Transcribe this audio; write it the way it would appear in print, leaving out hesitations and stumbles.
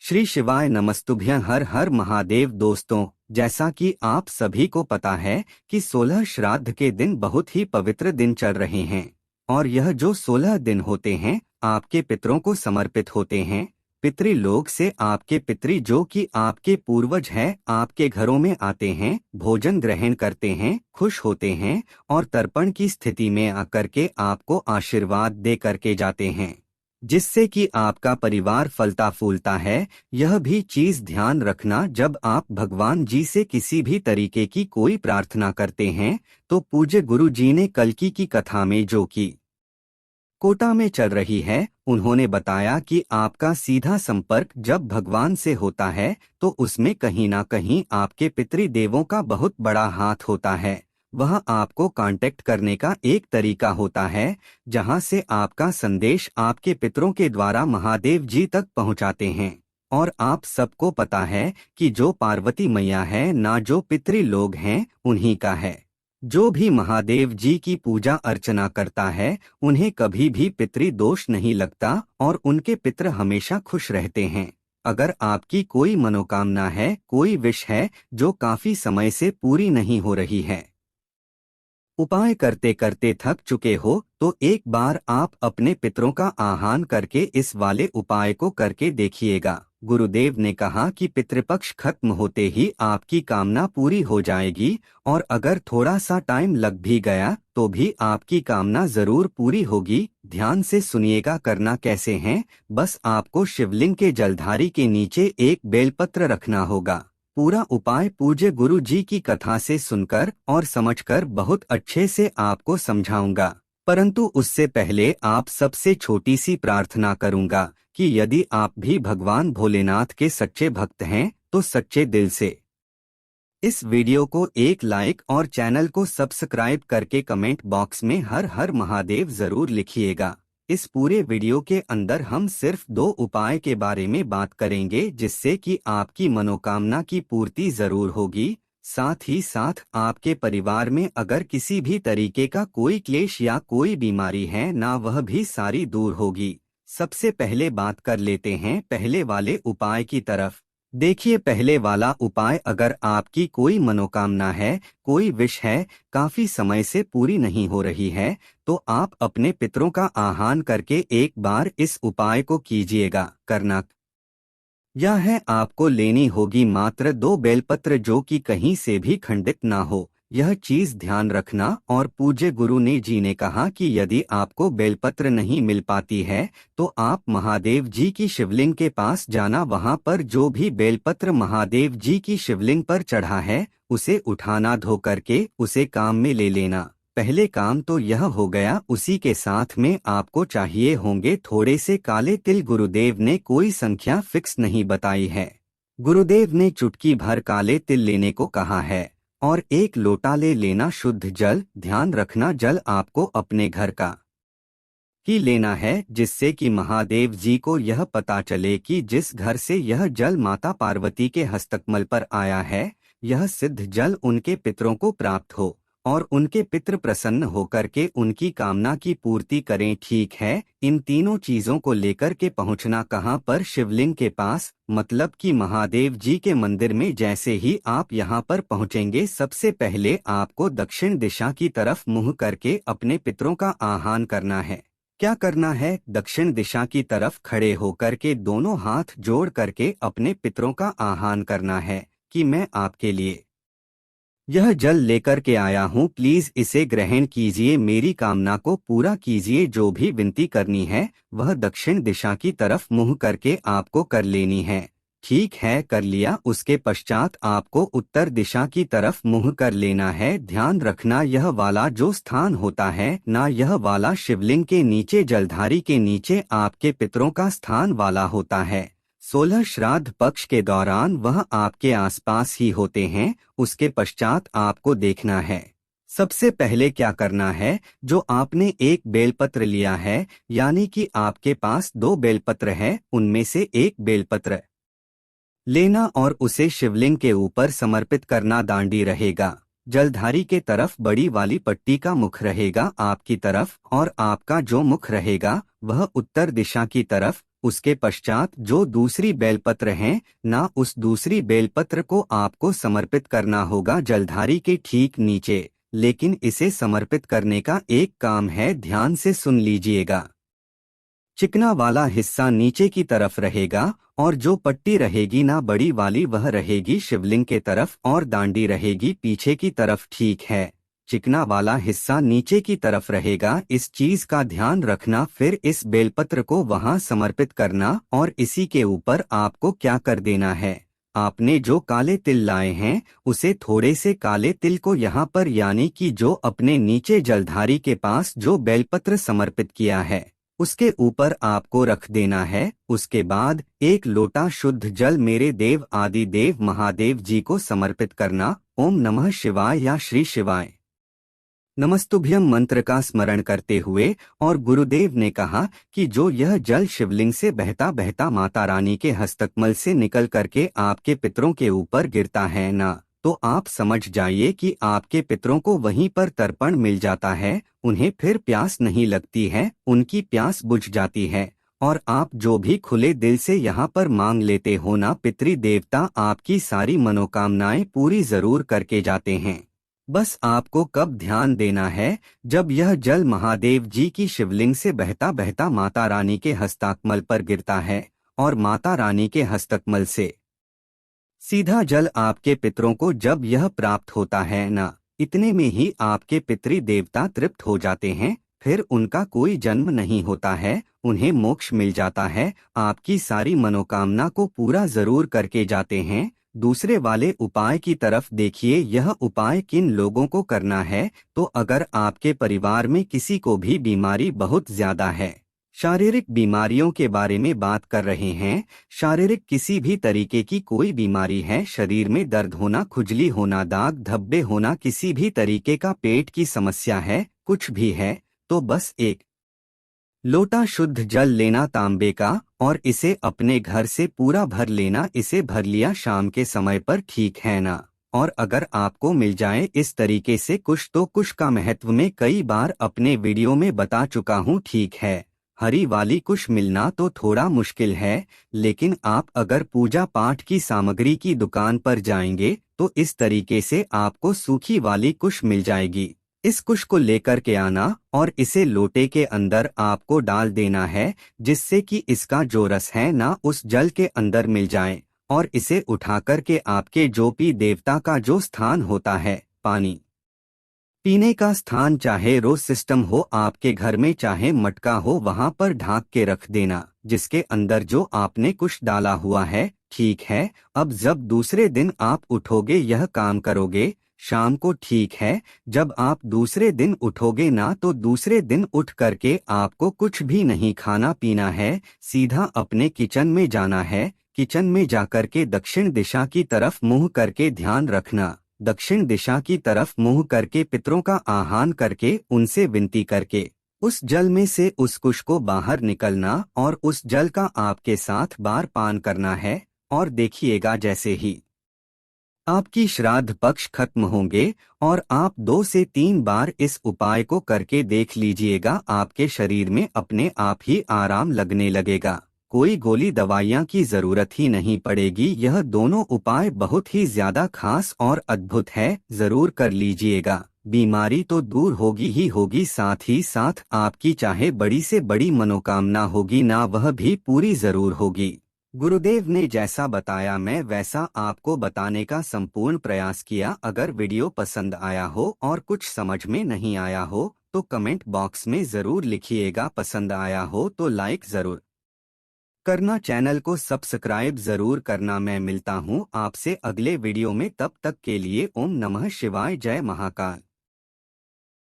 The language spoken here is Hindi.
श्री शिवाय नमस्तुभ्यं। हर हर महादेव। दोस्तों, जैसा कि आप सभी को पता है कि 16 श्राद्ध के दिन बहुत ही पवित्र दिन चल रहे हैं और यह जो 16 दिन होते हैं आपके पितरों को समर्पित होते हैं। पितृलोक से आपके पितृ जो कि आपके पूर्वज हैं आपके घरों में आते हैं, भोजन ग्रहण करते हैं, खुश होते हैं और तर्पण की स्थिति में आकर के आपको आशीर्वाद दे करके जाते हैं, जिससे कि आपका परिवार फलता फूलता है। यह भी चीज ध्यान रखना, जब आप भगवान जी से किसी भी तरीके की कोई प्रार्थना करते हैं तो पूज्य गुरु जी ने कल्कि की कथा में जो कि कोटा में चल रही है, उन्होंने बताया कि आपका सीधा संपर्क जब भगवान से होता है तो उसमें कहीं ना कहीं आपके पितृदेवों का बहुत बड़ा हाथ होता है। वह आपको कांटेक्ट करने का एक तरीका होता है, जहां से आपका संदेश आपके पितरों के द्वारा महादेव जी तक पहुंचाते हैं। और आप सबको पता है कि जो पार्वती मैया है ना, जो पितृलोक हैं उन्हीं का है। जो भी महादेव जी की पूजा अर्चना करता है उन्हें कभी भी पितृदोष नहीं लगता और उनके पितर हमेशा खुश रहते हैं। अगर आपकी कोई मनोकामना है, कोई विश है जो काफी समय से पूरी नहीं हो रही है, उपाय करते करते थक चुके हो, तो एक बार आप अपने पितरों का आह्वान करके इस वाले उपाय को करके देखिएगा। गुरुदेव ने कहा कि पितृपक्ष खत्म होते ही आपकी कामना पूरी हो जाएगी और अगर थोड़ा सा टाइम लग भी गया तो भी आपकी कामना जरूर पूरी होगी। ध्यान से सुनिएगा, करना कैसे है। बस आपको शिवलिंग के जलधारी के नीचे एक बेलपत्र रखना होगा। पूरा उपाय पूज्य गुरु जी की कथा से सुनकर और समझकर बहुत अच्छे से आपको समझाऊंगा, परंतु उससे पहले आप सबसे छोटी सी प्रार्थना करूंगा कि यदि आप भी भगवान भोलेनाथ के सच्चे भक्त हैं तो सच्चे दिल से इस वीडियो को एक लाइक और चैनल को सब्सक्राइब करके कमेंट बॉक्स में हर हर महादेव जरूर लिखिएगा। इस पूरे वीडियो के अंदर हम सिर्फ 2 उपाय के बारे में बात करेंगे जिससे कि आपकी मनोकामना की पूर्ति जरूर होगी। साथ ही साथ आपके परिवार में अगर किसी भी तरीके का कोई क्लेश या कोई बीमारी है ना, वह भी सारी दूर होगी। सबसे पहले बात कर लेते हैं पहले वाले उपाय की तरफ। देखिए, पहले वाला उपाय, अगर आपकी कोई मनोकामना है, कोई विश है, काफी समय से पूरी नहीं हो रही है, तो आप अपने पितरों का आह्वान करके एक बार इस उपाय को कीजिएगा। करना यह है, आपको लेनी होगी मात्र 2 बेलपत्र जो कि कहीं से भी खंडित ना हो। यह चीज ध्यान रखना। और पूज्य गुरु ने जी ने कहा कि यदि आपको बेलपत्र नहीं मिल पाती है तो आप महादेव जी की शिवलिंग के पास जाना, वहां पर जो भी बेलपत्र महादेव जी की शिवलिंग पर चढ़ा है उसे उठाना, धो करके उसे काम में ले लेना। पहले काम तो यह हो गया। उसी के साथ में आपको चाहिए होंगे थोड़े से काले तिल। गुरुदेव ने कोई संख्या फिक्स नहीं बताई है, गुरुदेव ने चुटकी भर काले तिल लेने को कहा है और 1 लोटा ले लेना शुद्ध जल। ध्यान रखना, जल आपको अपने घर का ही लेना है, जिससे कि महादेव जी को यह पता चले कि जिस घर से यह जल माता पार्वती के हस्तकमल पर आया है, यह सिद्ध जल उनके पितरों को प्राप्त हो और उनके पितृ प्रसन्न होकर के उनकी कामना की पूर्ति करें। ठीक है, इन तीनों चीजों को लेकर के पहुंचना कहां पर? शिवलिंग के पास, मतलब कि महादेव जी के मंदिर में। जैसे ही आप यहां पर पहुंचेंगे, सबसे पहले आपको दक्षिण दिशा की तरफ मुंह करके अपने पितरों का आह्वान करना है। क्या करना है? दक्षिण दिशा की तरफ खड़े होकर के दोनों हाथ जोड़ करके अपने पितरों का आह्वान करना है कि मैं आपके लिए यह जल लेकर के आया हूँ, प्लीज इसे ग्रहण कीजिए, मेरी कामना को पूरा कीजिए। जो भी विनती करनी है वह दक्षिण दिशा की तरफ मुंह करके आपको कर लेनी है। ठीक है, कर लिया। उसके पश्चात आपको उत्तर दिशा की तरफ मुंह कर लेना है। ध्यान रखना, यह वाला जो स्थान होता है ना, यह वाला शिवलिंग के नीचे, जलधारी के नीचे आपके पितरों का स्थान वाला होता है। 16 श्राद्ध पक्ष के दौरान वह आपके आसपास ही होते हैं। उसके पश्चात आपको देखना है, सबसे पहले क्या करना है, जो आपने 1 बेलपत्र लिया है, यानी कि आपके पास 2 बेलपत्र है, उनमें से 1 बेलपत्र लेना और उसे शिवलिंग के ऊपर समर्पित करना। दांडी रहेगा, जलधारी के तरफ बड़ी वाली पट्टी का मुख रहेगा आपकी तरफ, और आपका जो मुख रहेगा वह उत्तर दिशा की तरफ। उसके पश्चात जो दूसरी बेलपत्र है ना, उस दूसरी बेलपत्र को आपको समर्पित करना होगा जलधारी के ठीक नीचे। लेकिन इसे समर्पित करने का एक काम है, ध्यान से सुन लीजिएगा। चिकना वाला हिस्सा नीचे की तरफ रहेगा और जो पट्टी रहेगी ना बड़ी वाली, वह रहेगी शिवलिंग के तरफ और दांडी रहेगी पीछे की तरफ, ठीक है। चिकना वाला हिस्सा नीचे की तरफ रहेगा, इस चीज का ध्यान रखना। फिर इस बेलपत्र को वहां समर्पित करना और इसी के ऊपर आपको क्या कर देना है, आपने जो काले तिल लाए हैं उसे थोड़े से काले तिल को यहाँ पर, यानी कि जो अपने नीचे जलधारी के पास जो बेलपत्र समर्पित किया है उसके ऊपर आपको रख देना है। उसके बाद एक लोटा शुद्ध जल मेरे देव आदि देव महादेव जी को समर्पित करना। ओम नमः शिवाय या श्री शिवाय नमस्तुभ्यम मंत्र का स्मरण करते हुए, और गुरुदेव ने कहा कि जो यह जल शिवलिंग से बहता बहता माता रानी के हस्तकमल से निकल करके आपके पितरों के ऊपर गिरता है ना, तो आप समझ जाइए कि आपके पितरों को वहीं पर तर्पण मिल जाता है। उन्हें फिर प्यास नहीं लगती है, उनकी प्यास बुझ जाती है। और आप जो भी खुले दिल से यहाँ पर मांग लेते हो ना, पितृ देवता आपकी सारी मनोकामनाएं पूरी जरूर करके जाते हैं। बस आपको कब ध्यान देना है, जब यह जल महादेव जी की शिवलिंग से बहता बहता माता रानी के हस्ताकमल पर गिरता है और माता रानी के हस्तकमल से सीधा जल आपके पितरों को जब यह प्राप्त होता है ना, इतने में ही आपके पितृ देवता तृप्त हो जाते हैं। फिर उनका कोई जन्म नहीं होता है, उन्हें मोक्ष मिल जाता है, आपकी सारी मनोकामना को पूरा जरूर करके जाते हैं। दूसरे वाले उपाय की तरफ देखिए, यह उपाय किन लोगों को करना है, तो अगर आपके परिवार में किसी को भी बीमारी बहुत ज्यादा है, शारीरिक बीमारियों के बारे में बात कर रहे हैं, शारीरिक किसी भी तरीके की कोई बीमारी है, शरीर में दर्द होना, खुजली होना, दाग धब्बे होना, किसी भी तरीके का पेट की समस्या है, कुछ भी है, तो बस एक लोटा शुद्ध जल लेना तांबे का और इसे अपने घर से पूरा भर लेना। इसे भर लिया शाम के समय पर, ठीक है ना। और अगर आपको मिल जाए इस तरीके से कुछ, तो कुछ का महत्व में कई बार अपने वीडियो में बता चुका हूँ, ठीक है। हरी वाली कुश मिलना तो थोड़ा मुश्किल है, लेकिन आप अगर पूजा पाठ की सामग्री की दुकान पर जाएंगे तो इस तरीके से आपको सूखी वाली कुश मिल जाएगी। इस कुश को लेकर के आना और इसे लोटे के अंदर आपको डाल देना है, जिससे कि इसका जो रस है ना उस जल के अंदर मिल जाए। और इसे उठाकर के आपके जो भी देवता का जो स्थान होता है, पानी पीने का स्थान, चाहे रोज सिस्टम हो आपके घर में, चाहे मटका हो, वहां पर ढांक के रख देना, जिसके अंदर जो आपने कुछ डाला हुआ है, ठीक है। अब जब दूसरे दिन आप उठोगे यह काम करोगे शाम को, ठीक है। जब आप दूसरे दिन उठोगे ना, तो दूसरे दिन उठ करके आपको कुछ भी नहीं खाना पीना है, सीधा अपने किचन में जाना है। किचन में जाकर के दक्षिण दिशा की तरफ मुंह करके, ध्यान रखना, दक्षिण दिशा की तरफ मुंह करके पितरों का आह्वान करके, उनसे विनती करके उस जल में से उस कुश को बाहर निकलना और उस जल का आपके साथ बार पान करना है। और देखिएगा जैसे ही आपकी श्राद्ध पक्ष खत्म होंगे और आप 2 से 3 बार इस उपाय को करके देख लीजिएगा, आपके शरीर में अपने आप ही आराम लगने लगेगा। कोई गोली दवाइयाँ की जरूरत ही नहीं पड़ेगी। यह दोनों उपाय बहुत ही ज्यादा खास और अद्भुत है, जरूर कर लीजिएगा। बीमारी तो दूर होगी ही होगी, साथ ही साथ आपकी चाहे बड़ी से बड़ी मनोकामना होगी ना, वह भी पूरी जरूर होगी। गुरुदेव ने जैसा बताया मैं वैसा आपको बताने का संपूर्ण प्रयास किया। अगर वीडियो पसंद आया हो और कुछ समझ में नहीं आया हो तो कमेंट बॉक्स में जरूर लिखिएगा, पसंद आया हो तो लाइक जरूर करना, चैनल को सब्सक्राइब जरूर करना। मैं मिलता हूँ आपसे अगले वीडियो में, तब तक के लिए ओम नमः शिवाय, जय महाकाल।